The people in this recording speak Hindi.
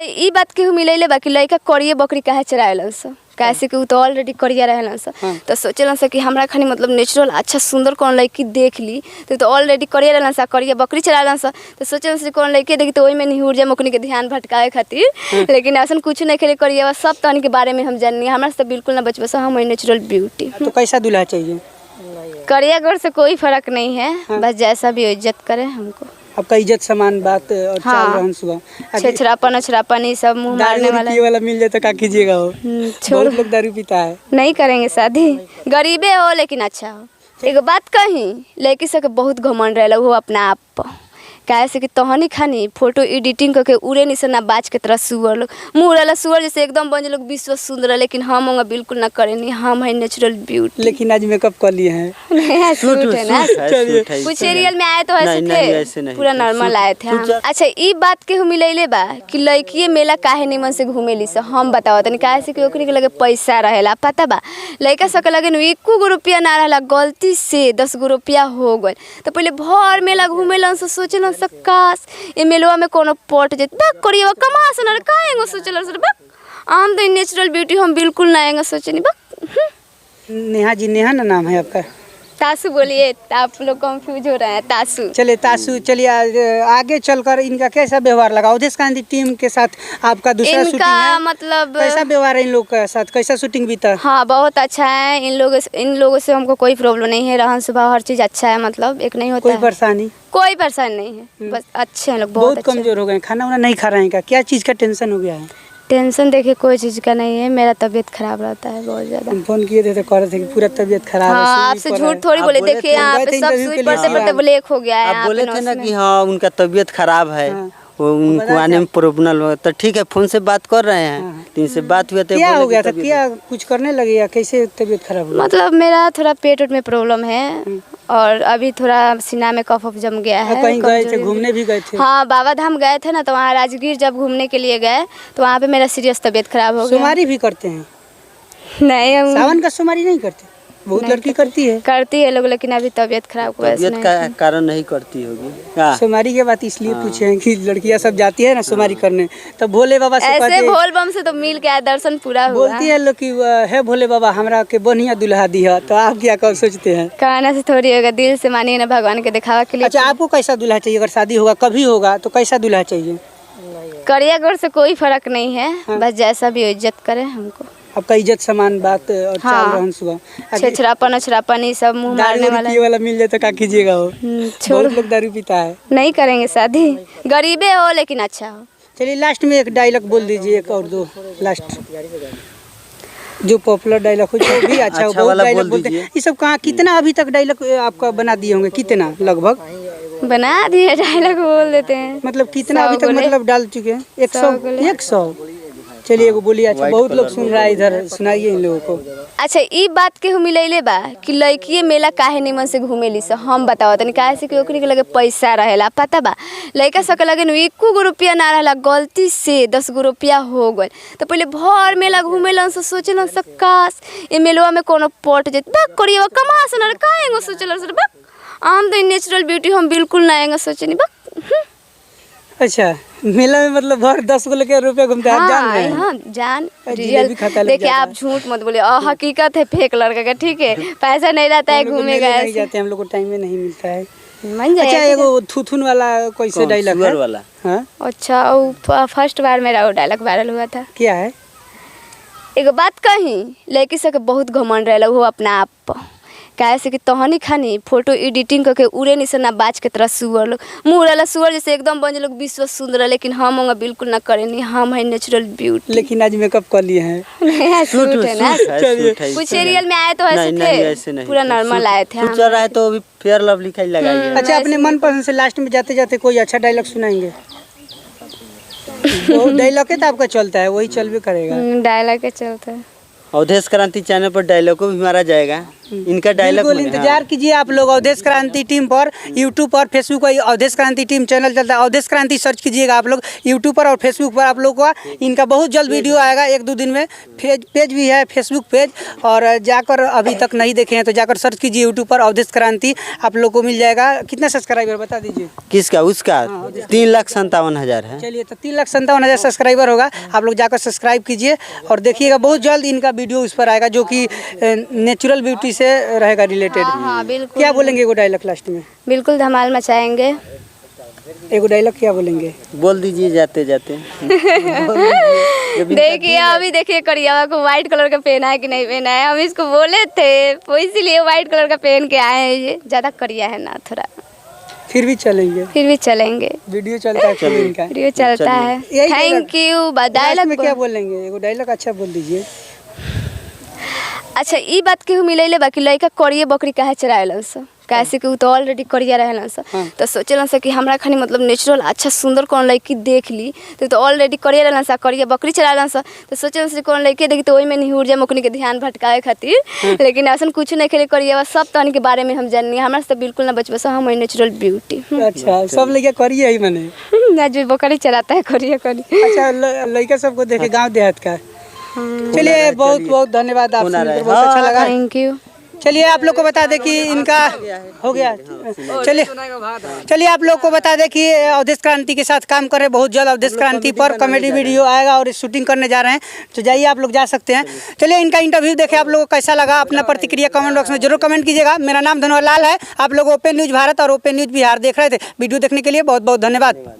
ई बात के मिलैले बाकी लड़का करिए बकरी काहे चराएलन स कैसे कि उ तो ऑलरेडी करिया रहेलन स तो सोचलन स कि हमरा खानी मतलब नेचुरल अच्छा सुंदर कौन लड़की देख ली तो ऑलरेडी करिया रहेलन स करिया बकरी चराएलन स तो सोचलन से कौन लड़की देखी तो ओई में निहुर जाए ओकनी के ध्यान भटकाए खातिर लेकिन ऐसा कुछ नहीं खेले करिया सब तहन के बारे में हम जाननी हमरा से बिल्कुल ना बचबे स हम नेचुरल ब्यूटी। तो कैसा दूल्हा चाहिए? करिया गोर से कोई फर्क नहीं है बस जैसा भी इज्जत करे हमको। आपका इज्जत समान बात और चाल रहन सुबह छेछरापन ये सब मुंह मारने वाला मिल जाए तो क्या कीजिएगा? हो बहुत लोग दारू पीता है। नहीं करेंगे शादी, गरीबे हो लेकिन अच्छा हो। एक बात कही लड़की सब के बहुत घमंड रहेला वो अपना आप पर कैसे कि तहनी खानी फोटो एडिटिंग करके उड़े नहीं ना बाज के तरह सुअर लोग मुँह रहला सुअर जैसे एकदम बन लोग विश्व सुंदर लेकिन हम होंगे बिल्कुल ना करेंगे हम है नेचुरल ब्यूटी। लेकिन आज मेकअप कर लिए हैं सूट है ना कुछ सीरियल में आए तो ऐसे थे पूरा नॉर्मल आए थे हम। अच्छा ई बात के मिलैले बा कि लड़की मेला काहे निमन से घूमेली से हम बताओ तनी कैसे कि ओकनी के लगे पैसा रहेला पता बा लड़का सब के लगे एको गो रुपया ना रहला गलती से 10 गो रुपया हो गए तो पहले भर मेला घूमेलन से सोचलन काश ये मेलवा में कोनो पट जे बक करिए कमा सनर काहेंगो सोचलन सर बक हम तो नेचुरल ब्यूटी हम बिल्कुल ना आएंगे सोचनी बक। नेहा जी, नेहा ना नाम है आपका? तासु बोलिए, आप लोग कंफ्यूज हो रहे हैं। तासु चलिए तासु, चलिए आगे चलकर इनका कैसा व्यवहार लगा अवधेश गांधी टीम के साथ? आपका दूसरा शूटिंग है मतलब कैसा व्यवहार है इन लोग के साथ? कैसा शूटिंग बीता? हाँ बहुत अच्छा है इन लोगों से हमको कोई प्रॉब्लम नहीं है, रहन स्वभाव हर चीज अच्छा है, मतलब एक नहीं होता कोई परेशानी? कोई परेशानी नहीं है, बस अच्छे हैं लोग। बहुत कमजोर हो गए, खाना वाना नहीं खा रहे हैं क्या चीज का टेंशन हो गया है? टेंशन देखिए कोई चीज़ का नहीं है, मेरा तबीयत खराब रहता है बहुत ज़्यादा। फोन किए थे तो कह रहे थे कि पूरा तबीयत खराब है। हाँ, आपसे झूठ थोड़ी बोले, देखिए यहाँ पे सब सुई पड़ते ब्लैक हो गया है। आप बोले थे ना कि हाँ उनका तबीयत खराब है, वो उनको आने में प्रॉब्लम हो, तो ठीक है फोन से बात कर रहे हैं तो इनसे बात हुआ तो क्या हो गया था? क्या कुछ करने लगे या कैसे तबीयत खराब हुआ? मतलब मेरा थोड़ा पेट में प्रॉब्लम है और अभी थोड़ा सीना में कफ जम गया है। कहीं गए थे, घूमने भी गए थे? हाँ बाबा धाम गए थे ना, तो वहाँ राजगीर जब घूमने के लिए गए तो वहाँ पे मेरा सीरियस तबीयत खराब हो गया। सुमारी भी करते हैं? नहीं, हम सावन का सुमारी नहीं करते? बहुत लड़की करती है लोग, लेकिन अभी तबीयत खराब हुआ तबीयत का कारण नहीं करती होगी। सुमारी की बात इसलिए पूछे हैं कि लड़कियां सब जाती है ना सुमारी करने, तो भोले बाबा से ऐसे भोल बम से तो मिल के दर्शन पूरा हुआ। बोलती है लोग कि है भोले बाबा हमरा के बढ़िया दुल्हा दिया, तो आप क्या कब सोचते हैं? कहने से थोड़ी होगा, दिल से मानिए ना, भगवान के दिखावा के लिए। अच्छा आपको कैसा दूल्हा चाहिए? अगर शादी होगा कभी होगा तो कैसा दूल्हा चाहिए? करिया गोर से कोई फर्क नहीं है, बस जैसा भी इज्जत करे हमको। आपका इज्जत समान बात और चाल रहन सुबह छेछरापन ये सब मुंह मारने वाला मिल जाए तो क्या कीजिएगा? हो बहुत लोग दारू पीता है। नहीं करेंगे शादी, गरीबे हो लेकिन अच्छा हो। चलिए लास्ट में एक डायलॉग बोल दीजिए, एक और दो लास्ट जो पॉपुलर डायलॉग हो जो भी अच्छा हो, बहुत डायलॉग बोलते हैं। ये सब कहाँ कितना अभी तक डायलॉग आपका बना दिए होंगे? कितना लगभग बना दिए डायलॉग बोल देते हैं? मतलब कितना अभी तक मतलब डाल चुके हैं? 100। चलिए एगो बोलिए। अच्छा बहुत लोग सुन रहा है इधर, सुनाइए इन लोगों को। अच्छा ई बात के मिलैले बा कि लड़की मेला काहे निमन से घूमेली से हम बताओ तनी कैसे कि ओकनी के लगे पैसा रहेला पता बा लड़का सब के लगे एको गो रुपया ना रहला गलती से 10 गो रुपया हो गए तो पहले भर मेला घूमेलन से सोचलन से काश ये मेलवा में कोनो पट जे बक करिए कमा सनर काहेंगो सोचलन से बक हम तो नेचुरल ब्यूटी हम बिल्कुल ना आएंगे सोचनी बक। अच्छा मेला में मतलब भर 10 गो लेके रुपया घूमते हैं? जान रहे हैं? हाँ जान रियल। देखिए आप झूठ मत बोलिए, हकीकत है फेक लड़का का, ठीक है पैसा नहीं रहता है घूमे गए नहीं जाते हम लोग को, टाइम में नहीं मिलता है। अच्छा एगो थुथुन वाला कैसे डायलॉग है वाला? हाँ अच्छा वो फर्स्ट बार मेरा वो डायलॉग वायरल हुआ था। क्या है? एक बात कही लड़की सब के बहुत घमंड रहेला वो अपना आप पर कैसे कि तहनी खानी फोटो एडिटिंग करके उड़े नहीं ना बाज के तरह सुअर लोग मुँह रहला सुअर जैसे एकदम बन लोग विश्व सुंदर लेकिन हम होंगे बिल्कुल ना करेंगे हम है नेचुरल ब्यूटी। लेकिन आज मेकअप कर लिए हैं। सूट है ना कुछ सीरियल में आए तो ऐसे थे पूरा नॉर्मल आए थे। चल रहा है तो अभी फेयर लवली खाई लगाइए। अच्छा अपने मनपसंद से लास्ट में जाते जाते कोई अच्छा डायलॉग सुनाएंगे? वो डायलॉग है तो आपका चलता है वही चल भी करेगा। डायलॉग चलता है। अवधेश क्रांति चैनल पर डायलॉग को भी मारा जाएगा। इनका डायलॉग बिल्कुल इंतजार कीजिए आप लोग अवधेश क्रांति टीम पर यूट्यूब पर फेसबुक पर अवधेश क्रांति टीम चैनल चलता है, अवधेश क्रांति सर्च कीजिएगा आप लोग यूट्यूब पर और फेसबुक पर। आप लोग को इनका बहुत जल्द वीडियो आएगा, 1-2 दिन में। पेज भी है फेसबुक पेज, और जाकर अभी तक नहीं देखे हैं तो जाकर सर्च कीजिए यूट्यूब पर अवधेश क्रांति, आप लोग को मिल जाएगा। कितना सब्सक्राइबर बता दीजिए? किसका? उसका 3,57,000 है। चलिए तो 3,57,000 सब्सक्राइबर होगा, आप लोग जाकर सब्सक्राइब कीजिए और देखिएगा बहुत जल्द इनका वीडियो उस पर आएगा जो कि नेचुरल ब्यूटी से रहेगा रिलेटेड। हाँ बिल्कुल। क्या बोलेंगे एगो डायलॉग लास्ट में? बिल्कुल धमाल मचाएंगे। एगो डायलॉग क्या बोलेंगे? बोल दीजिए जाते जाते। देखिए अभी देखिए करियावा को व्हाइट कलर का पहना है कि नहीं पहना है, हम इसको बोले थे तो इसीलिए व्हाइट कलर का पहन के आए हैं। ये ज़्यादा करिया है ना थोड़ा, फिर भी चलेंगे। वीडियो चलता है फिर इनका। वीडियो चलता है। Thank you. डायलॉग में क्या बोलेंगे? एगो डायलॉग अच्छा बोल दीजिए। अच्छा ई बात केहू मिलैले बाकी लड़का करिए बकरी काहे चराएलन स, कैसे कि उ तो ऑलरेडी करिया रहेलन स, तो सोचेलन स कि हमरा खानी मतलब नेचुरल अच्छा सुंदर कौन लड़की देख ली तो ऑलरेडी करिया रहेलन स, करिया बकरी चराएलन स, तो सोचेलन स कौन लड़की देखी तो ओई में निहुर जाए ओकनी के ध्यान भटकावे खातिर। लेकिन ऐसा कुछ नहीं खेले करिया सब तहनी के बारे में हम जाननी, हमरा से बिल्कुल ना बचबे, हम नेचुरल ब्यूटी। अच्छा सब लड़का करिए ही माने ना जो बकरी चराता है करिया करी। अच्छा लड़का सबको देखे गाँव देहात का। चलिए बहुत बहुत धन्यवाद, आपसे मिलकर बहुत अच्छा लगा। Thank you. चलिए आप लोग को बता दें कि इनका हो गया। चलिए आप लोग को बता दें कि अवधेश क्रांति के साथ काम कर रहे, बहुत जल्द अवधेश क्रांति पर कॉमेडी वीडियो आएगा और शूटिंग करने जा रहे हैं, तो जाइए आप लोग जा सकते हैं। चलिए इनका इंटरव्यू देखे आप लोगों को कैसा लगा, अपना प्रतिक्रिया कमेंट बॉक्स में जरूर कमेंट कीजिएगा। मेरा नाम धनवर लाल है, आप लोग ओपन न्यूज़ भारत और ओपन न्यूज़ बिहार देख रहे थे। वीडियो देखने के लिए बहुत बहुत धन्यवाद।